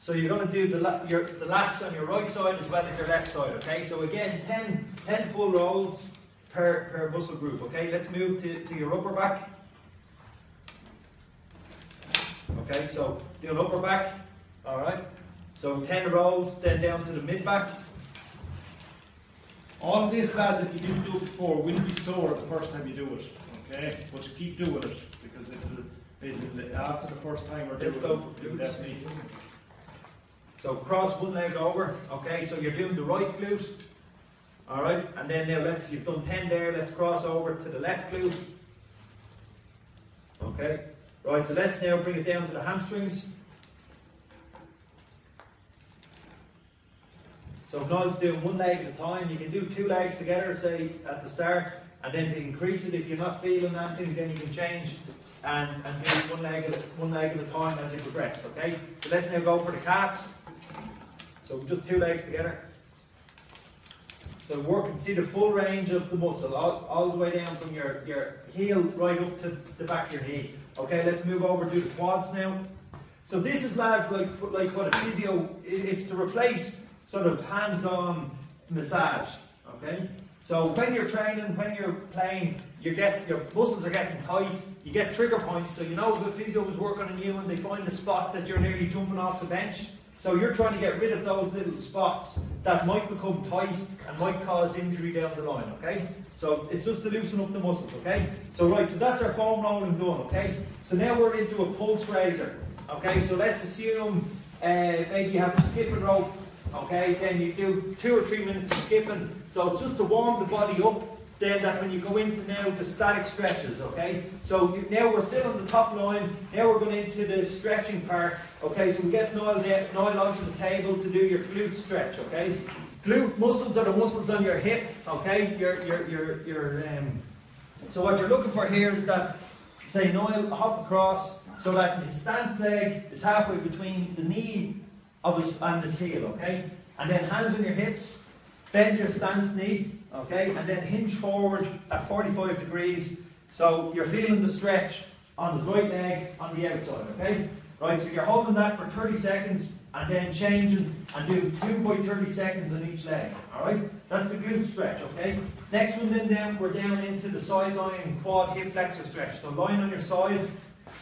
So you're going to do the lats on your right side as well as your left side, okay? So again, 10 full rolls per muscle group, okay? Let's move to your upper back. Okay, so do an upper back, alright? So 10 rolls, then down to the mid back. All of this, lads, if you didn't do it before, will be sore the first time you do it, okay? But you keep doing it, because after the first time or Let's go for glutes. Definitely. So cross one leg over, okay, so you're doing the right glute, alright, and then now you've done 10 there, let's cross over to the left glute, okay, right, so let's now bring it down to the hamstrings. So Niall's doing one leg at a time. You can do 2 legs together, say at the start, and then to increase it, if you're not feeling anything, then you can change and do one leg at a time as you progress, okay? So let's now go for the calves. So just 2 legs together. So work and see the full range of the muscle, all the way down from your heel right up to the back of your knee. Okay, let's move over to the quads now. So this is, lads, like what a physio, it's to replace sort of hands-on massage, okay? So when you're training, when you're playing, your muscles are getting tight, you get trigger points, so you know the physio was working on you and they find the spot that you're nearly jumping off the bench. So you're trying to get rid of those little spots that might become tight and might cause injury down the line, okay? So it's just to loosen up the muscles, okay? So right, so that's our foam rolling done, okay? So now we're into a pulse raiser, okay? So let's assume maybe you have a skipping rope, okay? Then you do 2 or 3 minutes of skipping. So it's just to warm the body up, then that when you go into now the static stretches, okay? So now we're still on the top line, now we're going into the stretching part, okay? So we get Niall onto the table to do your glute stretch, okay? Glute muscles are the muscles on your hip, okay? So what you're looking for here is that, say Niall hop across so that his stance leg is halfway between the knee of his and his heel, okay? And then hands on your hips, bend your stance knee, okay, and then hinge forward at 45 degrees. So you're feeling the stretch on his right leg on the outside, okay? Right, so you're holding that for 30 seconds and then changing and doing 2 by 30 seconds on each leg, alright? That's the glute stretch, okay? Next one then we're down into the side lying quad hip flexor stretch. So lying on your side.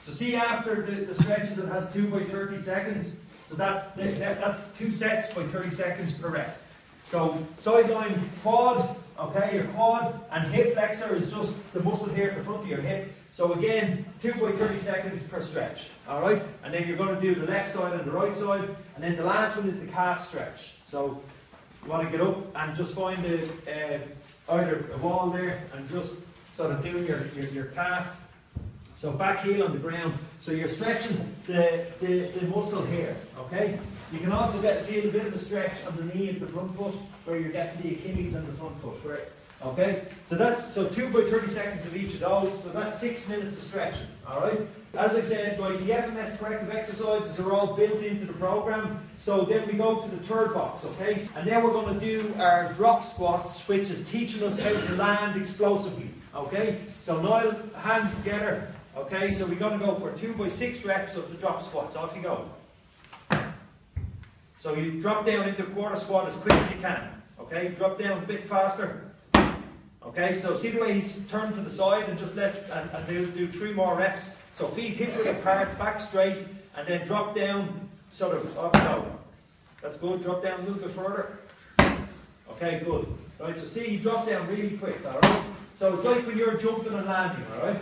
So see after the stretches it has 2 by 30 seconds. So that's 2 sets by 30 seconds per rep. So sideline quad, okay, your quad, and hip flexor is just the muscle here at the front of your hip. So again, 2 by 30 seconds per stretch, alright? And then you're going to do the left side and the right side, and then the last one is the calf stretch. So you want to get up and just find either a wall there and just sort of do your calf. So back heel on the ground. So you're stretching the muscle here, okay? You can also feel a bit of a stretch on the knee of the front foot where you're getting the Achilles and the front foot. Okay? So 2 by 30 seconds of each of those. So that's 6 minutes of stretching. Alright? As I said, right, the FMS corrective exercises are all built into the program. So then we go to the third box, okay? And now we're going to do our drop squats, which is teaching us how to land explosively. Okay? So Niall, hands together. Okay, so we're going to go for 2 by 6 reps of the drop squats. Off you go. So you drop down into a quarter squat as quick as you can. Okay, drop down a bit faster. Okay, so see the way he's turned to the side and just do 3 more reps. So feet hip width apart, back straight, and then drop down, sort of off you go. That's good. Drop down a little bit further. Okay, good. Right, so see, he dropped down really quick. All right. So it's like when you're jumping and landing. All right.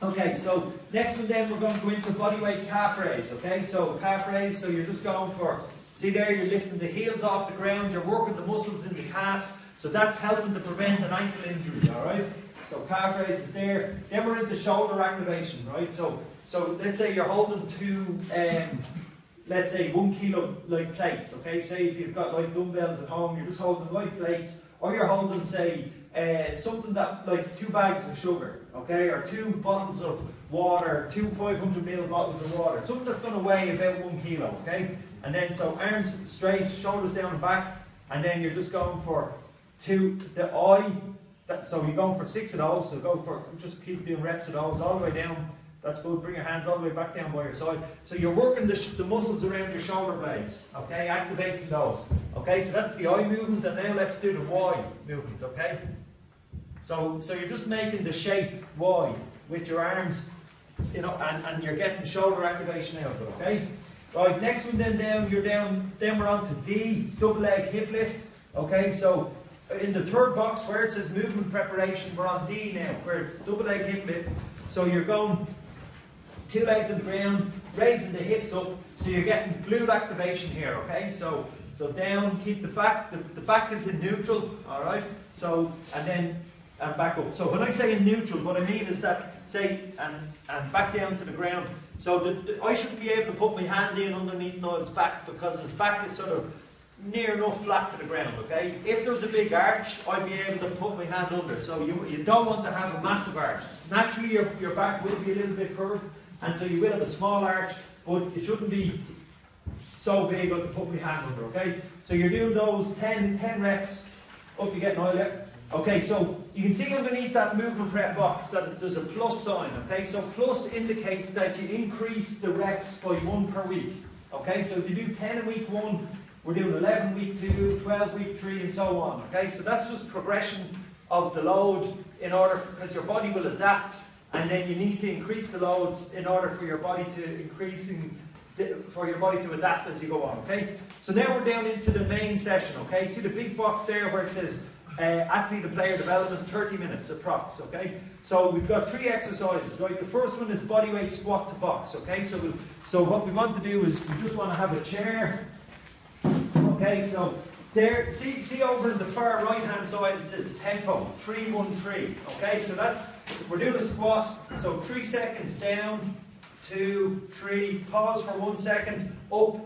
Okay, so next one then we're going to go into bodyweight calf raise, okay? So calf raise, so you're just going for, see there, you're lifting the heels off the ground, you're working the muscles in the calves, so that's helping to prevent an ankle injury, alright? So calf raise is there. Then we're into shoulder activation, right? So let's say you're holding 2, let's say 1 kilo light plates, okay? Say if you've got light dumbbells at home, you're just holding light plates, or you're holding, say, something that, like 2 bags of sugar, okay, or 2 bottles of water, 2 500ml bottles of water, something that's going to weigh about 1 kilo, okay? And then so arms straight, shoulders down and back, and then you're just going for 2, the eye, so you're going for 6 of those, so go for, just keep doing reps of those all the way down That's good. Bring your hands all the way back down by your side. So you're working the muscles around your shoulder blades, okay? Activating those, okay? So that's the I movement, and now let's do the Y movement, okay? So you're just making the shape Y with your arms, you know, and you're getting shoulder activation out of it, okay? Right, next one then down, then we're on to D, double leg hip lift, okay? So in the third box where it says movement preparation, we're on D now, where it's double leg hip lift. So you're going 2 legs on the ground, raising the hips up, so you're getting glute activation here, okay? So down, keep the back is in neutral, all right? So, and back up. So when I say in neutral, what I mean is that, say, and back down to the ground. So I should be able to put my hand in underneath Niall's back, because his back is sort of near enough flat to the ground, okay? If there was a big arch, I'd be able to put my hand under. So you don't want to have a massive arch. Naturally, your back will be a little bit curved, and so you will have a small arch, but it shouldn't be so big I can put my hand under, okay? So you're doing those 10 reps, up you get Niall, yeah? Okay, so you can see underneath that movement prep box that there's a plus sign, okay? So plus indicates that you increase the reps by 1 per week, okay? So if you do 10 in week 1, we're doing 11 week 2, 12 week 3, and so on, okay? So that's just progression of the load in order, because your body will adapt, and then you need to increase the loads in order for your body to adapt as you go on, okay? So now we're down into the main session, okay? See the big box there where it says athlete and player development, 30 minutes approx, okay? So we've got 3 exercises, right? The first one is bodyweight squat to box, okay? So what we want to do is we just want to have a chair, okay? So there, see over in the far right hand side it says tempo, 3-1-3, okay? So we're doing a squat, so 3 seconds down, 2, 3, pause for 1 second, up,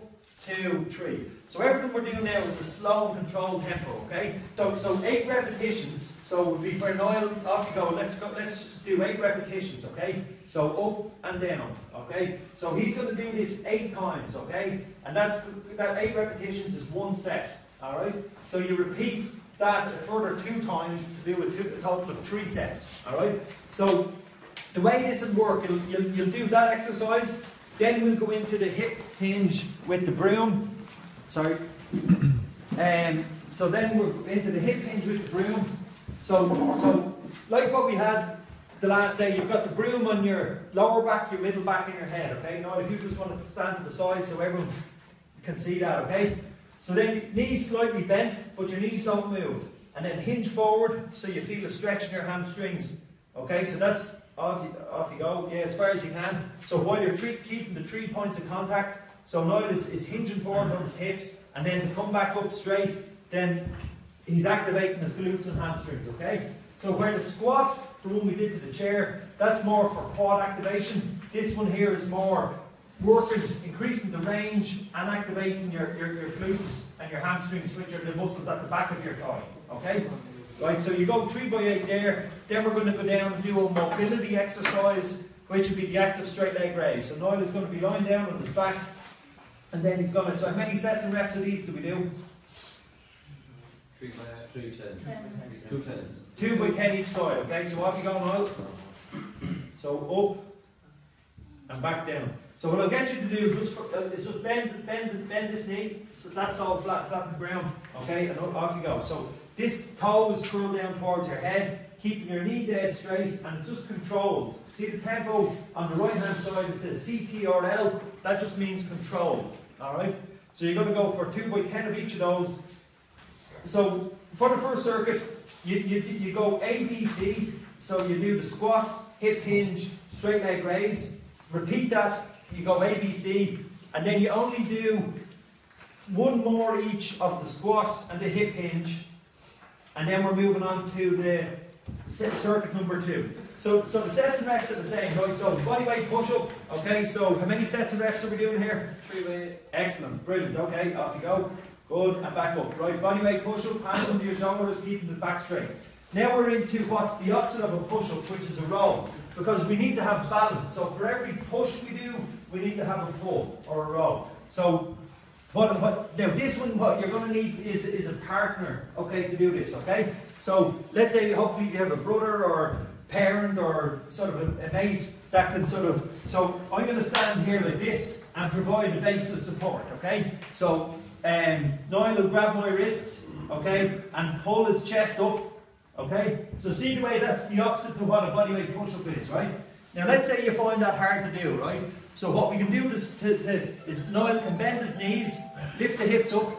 2, 3. So everything we're doing now is a slow and controlled tempo, okay? So 8 repetitions, so we'll be for Niall, off you go, let's do 8 repetitions, okay? So up and down, okay? So he's going to do this 8 times, okay? And that 8 repetitions is 1 set, alright? So you repeat that a further 2 times to do a total of 3 sets, alright? So the way this will work, you'll do that exercise, then we'll go into the hip hinge with the broom. Sorry. So then we're into the hip hinge with the broom. So like what we had the last day, you've got the broom on your lower back, your middle back, and your head, okay? Now if you just want to stand to the side so everyone can see that, okay? So then knees slightly bent, but your knees don't move. And then hinge forward so you feel a stretch in your hamstrings. Okay, so that's off you go, yeah, as far as you can. So while you're keeping the 3 points of contact, so Niall is hinging forward on his hips, and then to come back up straight, then he's activating his glutes and hamstrings, okay? So where the squat, the one we did to the chair, that's more for quad activation. This one here is more working, increasing the range and activating your glutes and your hamstrings, which are the muscles at the back of your thigh, okay? Right, so you go 3 by 8 there, then we're going to go down and do a mobility exercise, which would be the active straight leg raise. So Niall is going to be lying down on his back, and then he's going to, so how many sets and reps of these do we do? 3 by 3, 10. 2 10. 2 by 10 each side, okay? So off you go, Niall. So up and back down. So what I'll get you to do is just bend this knee, so that's all flat on the ground, okay? And off you go. So this toe is curled down towards your head, keeping your knee dead straight, and it's just controlled. See the tempo on the right hand side, it says CTRL, that just means control, alright? So you're going to go for 2 by 10 of each of those. So for the first circuit, you go A, B, C, so you do the squat, hip hinge, straight leg raise, repeat that, you go A, B, C, and then you only do 1 more each of the squat and the hip hinge, and then we're moving on to the circuit number 2. So the sets and reps are the same, right? So bodyweight push-up, okay, so how many sets and reps are we doing here? 3 by 8. Excellent, brilliant, okay, off you go. Good, and back up. Right, bodyweight push-up, hands under your shoulders, keeping the back straight. Now we're into what's the opposite of a push-up, which is a row. Because we need to have balance. So for every push we do, we need to have a pull or a row. So now this one, what you're going to need is a partner, okay, to do this, okay? So let's say hopefully you have a brother or parent or sort of a mate that can sort of, so I'm going to stand here like this and provide a base of support, okay? So Niall will grab my wrists, okay, and pull his chest up, okay? So see the way that's the opposite to what a bodyweight push-up is, right? Now let's say you find that hard to do, right? So what we can do is Niall can bend his knees, lift the hips up,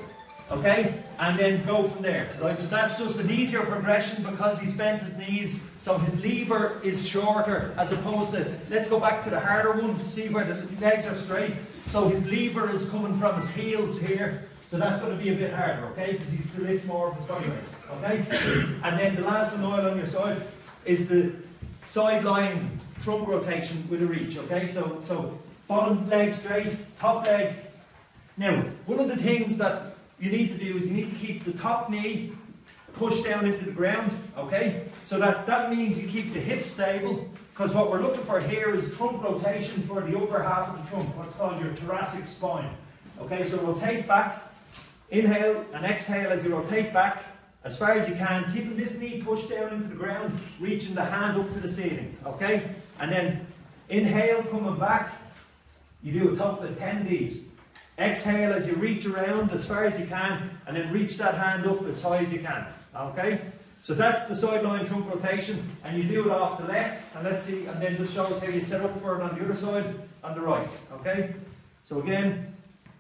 okay, and then go from there, right? So that's just an easier progression because he's bent his knees, so his lever is shorter as opposed to, let's go back to the harder one to see where the legs are straight. So his lever is coming from his heels here, so that's going to be a bit harder, okay, because he's to lift more of his body weight, okay? And then the last one, Niall, on your side, is the sideline trunk rotation with a reach, okay? So bottom leg straight, top leg. Now, one of the things that you need to do is you need to keep the top knee pushed down into the ground, okay? So that means you keep the hips stable, because what we're looking for here is trunk rotation for the upper half of the trunk, what's called your thoracic spine. Okay, so rotate back, inhale and exhale as you rotate back as far as you can, keeping this knee pushed down into the ground, reaching the hand up to the ceiling, okay? And then inhale, coming back, you do a total of 10 of these. Exhale as you reach around as far as you can, and then reach that hand up as high as you can, okay? So that's the sideline trunk rotation, and you do it off the left, and let's see, and then just show us how you set up for it on the other side, on the right, okay? So again,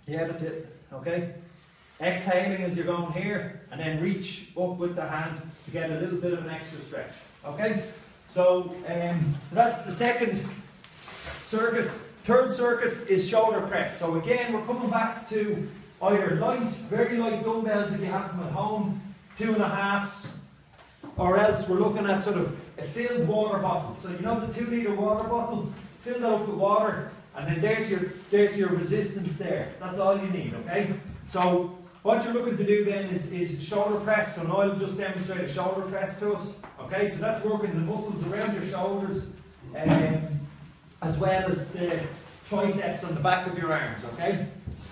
yeah, that's it, okay? Exhaling as you're going here, and then reach up with the hand to get a little bit of an extra stretch, okay? So, so that's the second circuit. Third circuit is shoulder press. So again, we're coming back to either light, very light dumbbells if you have them at home, 2.5s, or else we're looking at sort of a filled water bottle. So you know the 2 litre water bottle, fill that up with water, and then there's your resistance there. That's all you need, okay? So what you're looking to do then is shoulder press. So Niall will just demonstrate a shoulder press to us, okay? So that's working the muscles around your shoulders, as well as the triceps on the back of your arms, okay?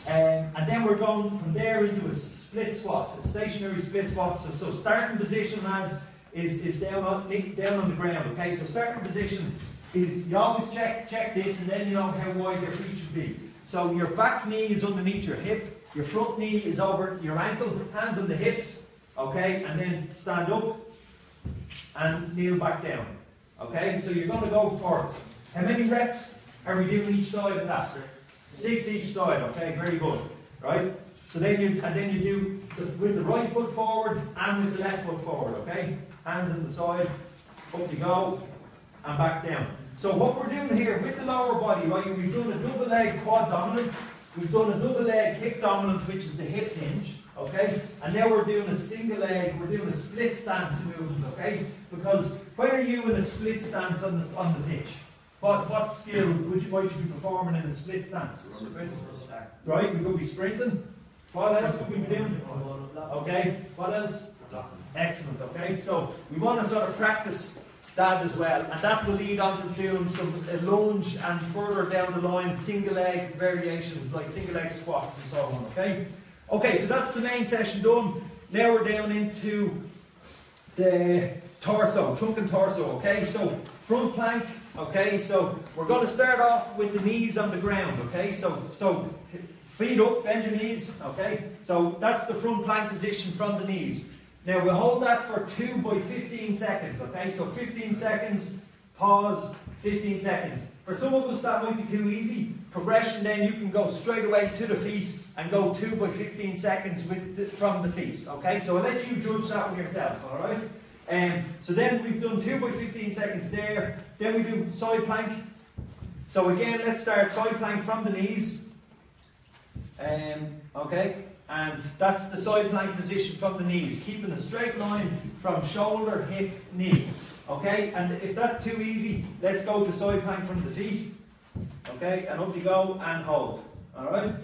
And then we're going from there into a split squat, a stationary split squat. So starting position, lads, is down on the ground, okay? So starting position is, you always check this, and then you know how wide your feet should be. So your back knee is underneath your hip, your front knee is over your ankle, hands on the hips, okay? And then stand up and kneel back down, okay? So you're going to go for, how many reps are we doing each side of that? 6 each side, okay, very good, right? So then you do with the right foot forward and with the left foot forward, okay? Hands on the side, up you go, and back down. So what we're doing here with the lower body, right, we've done a double leg quad dominant, we've done a double leg hip dominant, which is the hip hinge, okay? And now we're doing a single leg, we're doing a split stance movement, okay? Because where are you in a split stance on the pitch? What skill might you be performing in a split stance? Right, we could be sprinting. What else could we be doing? Okay, what else? Excellent, okay. So we want to sort of practice that as well, and that will lead on to doing some lunge and further down the line single leg variations like single leg squats and so on, okay? Okay, so that's the main session done. Now we're down into the torso, trunk and torso, okay? So front plank. Okay, so we're going to start off with the knees on the ground, okay? So feet up, bend your knees, okay? So that's the front plank position from the knees. Now we'll hold that for 2 by 15 seconds, okay? So 15 seconds, pause, 15 seconds. For some of us that might be too easy. Progression then you can go straight away to the feet and go 2 by 15 seconds from the feet, okay? So I'll let you judge that one yourself, alright? So then we've done 2 by 15 seconds there. Then we do side plank. So again, let's start side plank from the knees. Okay, and that's the side plank position from the knees, keeping a straight line from shoulder, hip, knee. Okay, and if that's too easy, let's go to side plank from the feet. Okay, and up you go and hold. Alright,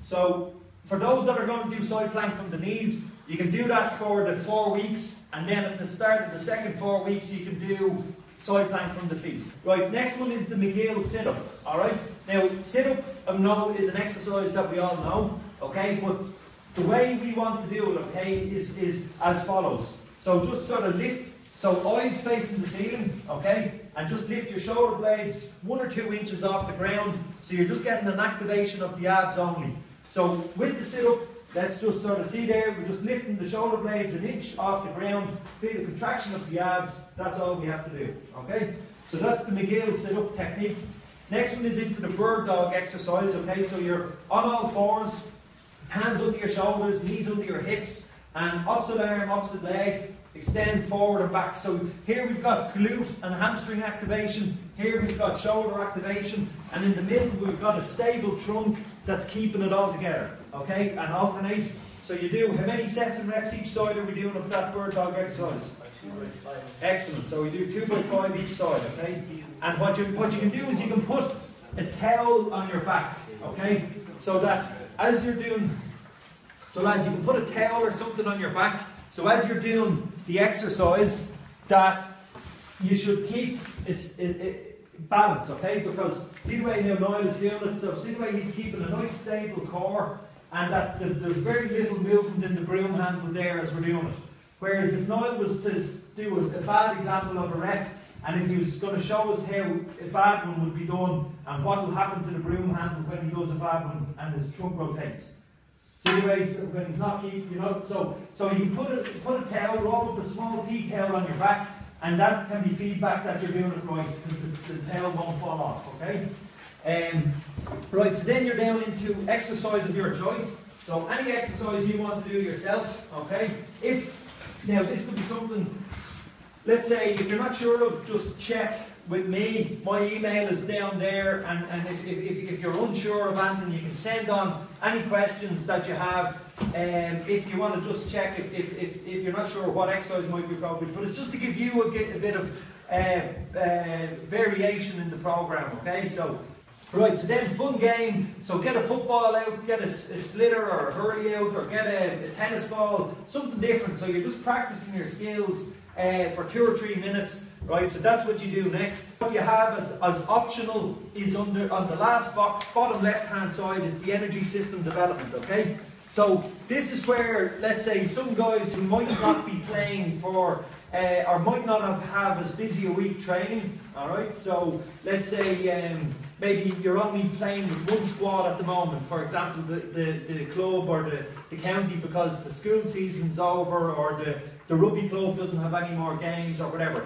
so for those that are going to do side plank from the knees, you can do that for the 4 weeks, and then at the start of the second 4 weeks you can do side plank from the feet. Right, next one is the McGill sit-up, alright? Now, sit-up, I know, is an exercise that we all know, okay? But the way we want to do it, okay, is as follows. So just sort of lift, so eyes facing the ceiling, okay? and just lift your shoulder blades 1 or 2 inches off the ground, so you're just getting an activation of the abs only. So with the sit-up, let's just sort of see there, we're just lifting the shoulder blades 1 inch off the ground, feel the contraction of the abs, that's all we have to do, okay? So that's the McGill sit-up technique. Next one is into the bird dog exercise, okay? So you're on all fours, hands under your shoulders, knees under your hips, and opposite arm, opposite leg, extend forward and back. So here we've got glute and hamstring activation, here we've got shoulder activation, and in the middle we've got a stable trunk that's keeping it all together, okay? And alternate. So you do, how many sets and reps each side are we doing of that bird dog exercise? 2 by 5. Excellent. So we do 2 by 5 each side, okay? And what you can do is you can put a towel on your back, okay? So that as you're doing, so lads, you can put a towel or something on your back. So as you're doing the exercise, that you should keep balance, okay? Because see the way now Niall is doing it, so see the way he's keeping a nice stable core, and that there's very little movement in the broom handle there as we're doing it. Whereas if Niall was to do a bad example of a rep, and if he was going to show us how a bad one would be done, and what will happen to the broom handle when he does a bad one and his trunk rotates. See the way when he's not keep, you know, so you can put a towel, roll up a small tea towel on your back, and that can be feedback that you're doing it right, because the towel won't fall off, okay? Right, so then you're down into exercise of your choice. So any exercise you want to do yourself, okay? Now this could be something, let's say if you're not sure of, just check with me. My email is down there, and if you're unsure of anything, you can send on any questions that you have. If you want to just check if you're not sure what exercise might be appropriate, but it's just to give you a bit of variation in the program, okay? So, right, so then fun game. So get a football out, get a sliotar or a hurley out, or get a tennis ball, something different. So you're just practicing your skills for 2 or 3 minutes, right? So that's what you do next. What you have as optional is on the last box, bottom left hand side, is the energy system development, okay? So this is where, let's say, some guys who might not be playing for or might not have as busy a week training, alright? So let's say maybe you're only playing with 1 squad at the moment, for example the club or the county, because the school season's over, or the rugby club doesn't have any more games or whatever.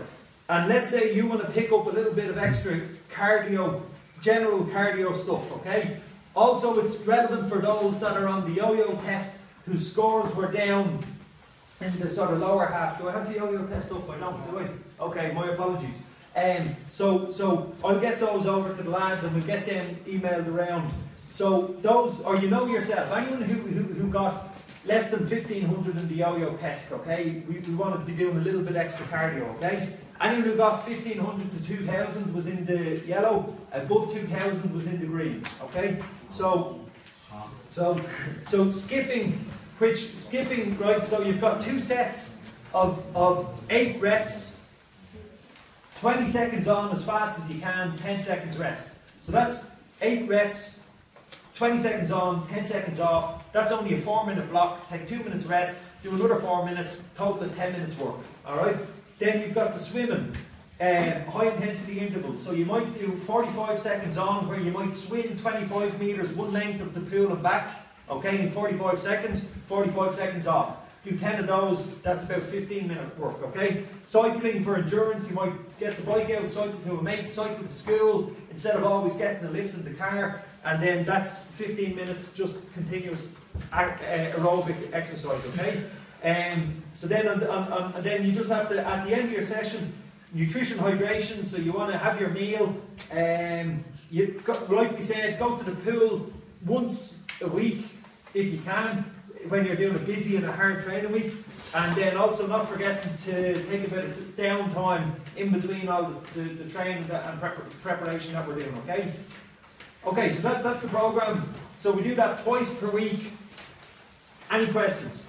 And let's say you want to pick up a little bit of extra cardio, general cardio stuff, okay? Also, it's relevant for those that are on the yo-yo test whose scores were down in the sort of lower half. Do I have the yo-yo test up? I don't, do I? Okay, my apologies. So I'll get those over to the lads, and we'll get them emailed around. So those, or you know yourself, anyone who got less than 1500 in the yo-yo test, okay, we want to be doing a little bit extra cardio, okay? Anyone who got 1500 to 2000 was in the yellow, above 2000 was in the green, okay? So skipping, right, so you've got 2 sets of 8 reps, 20 seconds on as fast as you can, 10 seconds rest. So that's 8 reps, 20 seconds on, 10 seconds off. That's only a 4-minute block. Take 2 minutes rest, do another 4 minutes, total of 10 minutes work. Alright? Then you've got the swimming, high intensity intervals. So you might do 45 seconds on, where you might swim 25 metres, one length of the pool and back, okay, in 45 seconds, 45 seconds off. Do 10 of those, that's about 15-minute work, okay? Cycling for endurance, you might get the bike out, cycle to a mate, cycle to school, instead of always getting a lift in the car, and then that's 15 minutes, just continuous aerobic exercise, okay? So then, and then you just have to, at the end of your session, nutrition, hydration, so you want to have your meal, like we said, go to the pool once a week, if you can, when you're doing a busy and a hard training week, and then also not forgetting to take a bit of downtime in between all the training and preparation that we're doing, okay? Okay, so that's the program. So we do that twice per week. Any questions?